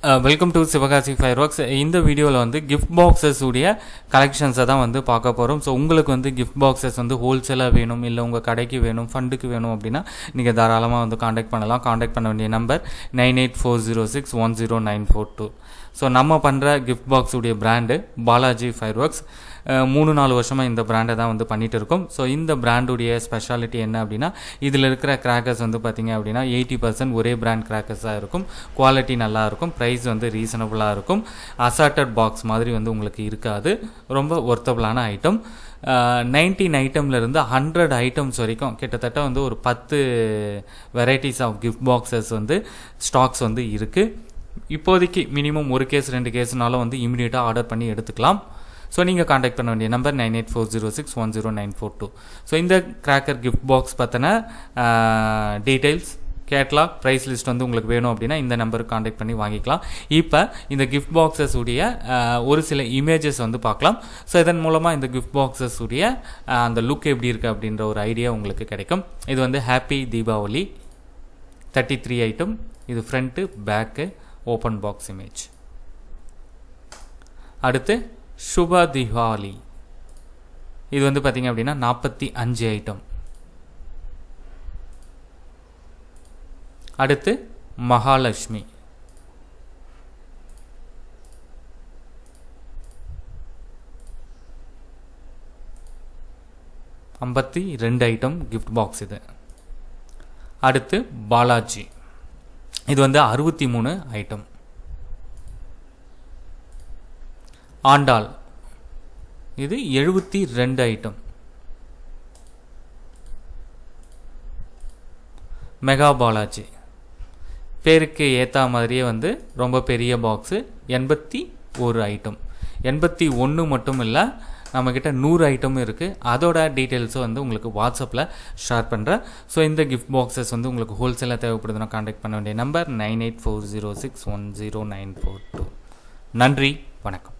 Welcome to Sivakasi ஃபயர்வொர்க்ஸ். இந்த வீடியோவில் வந்து கிஃப்ட் பாக்ஸஸ் உடைய கலெக்ஷன்ஸை தான் வந்து பார்க்க போகிறோம். ஸோ உங்களுக்கு வந்து கிஃப்ட் பாக்ஸஸ் வந்து ஹோல்சேலாக வேணும், இல்லை உங்கள் கடைக்கு வேணும், ஃபண்டுக்கு வேணும் அப்படின்னா நீங்கள் தாராளமாக வந்து காண்டாக்ட் பண்ணலாம். காண்டாக்ட் பண்ண வேண்டிய நம்பர் 9840610942. ஸோ நம்ம பண்ணுற கிஃப்ட் பாக்ஸ் உடைய பிராண்டு பாலாஜி ஃபயர்வொர்க்ஸ். 3-4 வருஷமாக இந்த பிராண்டை தான் வந்து பண்ணிகிட்டு இருக்கோம். ஸோ இந்த பிராண்டுடைய ஸ்பெஷாலிட்டி என்ன அப்படின்னா, இதில் இருக்கிற கிராக்கர்ஸ் வந்து பார்த்திங்க அப்படின்னா 80% ஒரே பிராண்ட் கிராக்கர்ஸாக இருக்கும். குவாலிட்டி நல்லா இருக்கும், ப்ரைஸ் வந்து ரீசனபுளாக இருக்கும். அசார்ட்டட் பாக்ஸ் மாதிரி வந்து உங்களுக்கு இருக்காது. ரொம்ப ஒர்த்தபுளான ஐட்டம். 19 ஐட்டம்லேருந்து 100 ஐட்டம்ஸ் வரைக்கும் கிட்டத்தட்ட வந்து ஒரு 10 வெரைட்டிஸ் ஆஃப் கிஃப்ட் பாக்ஸஸ் வந்து ஸ்டாக்ஸ் வந்து இருக்குது. இப்போதைக்கு மினிமம் 1 கேஸ் 2 கேஸ்னாலும் வந்து இமீடியட்டாக ஆர்டர் பண்ணி எடுத்துக்கலாம். ஸோ நீங்கள் காண்டாக்ட் பண்ண வேண்டிய நம்பர் 9840610942. ஸோ இந்த கிராக்கர் கிஃப்ட் பாக்ஸ் பற்றின டீட்டெயில்ஸ், கேட்லாக், ப்ரைஸ் லிஸ்ட் வந்து உங்களுக்கு வேணும் அப்படின்னா இந்த நம்பருக்கு காண்டாக்ட் பண்ணி வாங்கிக்கலாம். இப்போ இந்த கிஃப்ட் பாக்ஸஸ் உடைய ஒரு சில இமேஜஸ் வந்து பார்க்கலாம். ஸோ இதன் மூலமாக இந்த கிஃப்ட் பாக்ஸஸ் உடைய அந்த லுக் எப்படி இருக்குது அப்படின்ற ஒரு ஐடியா உங்களுக்கு கிடைக்கும். இது வந்து ஹாப்பி தீபாவளி 33 ஐட்டம். இது front, back, open box image. அடுத்து சுப தீபாவளி. இது வந்து பார்த்திங்க அப்படின்னா 45 ஐட்டம். அடுத்து மகாலட்சுமி. $52 ஐட்டம் கிஃப்ட் பாக்ஸ் இது. அடுத்து பாலாஜி. இது வந்து 63 ஐட்டம். ஆண்டாள். இது 72 ஐட்டம். மெகா பாலாஜி. பேருக்கு ஏற்ற மாதிரியே வந்து ரொம்ப பெரிய பாக்ஸு. 81 ஐட்டம். 81 மட்டும் இல்லை, நம்மக்கிட்ட 100 ஐட்டமும் இருக்குது. அதோட டீட்டெயில்ஸும் வந்து உங்களுக்கு வாட்ஸ்அப்பில் ஷேர் பண்ணுறேன். ஸோ இந்த கிஃப்ட் பாக்ஸஸ் வந்து உங்களுக்கு ஹோல்சேலாக தேவைப்படுதுன்னா காண்டாக்ட் பண்ண வேண்டிய நம்பர் 9840610942. நன்றி, வணக்கம்.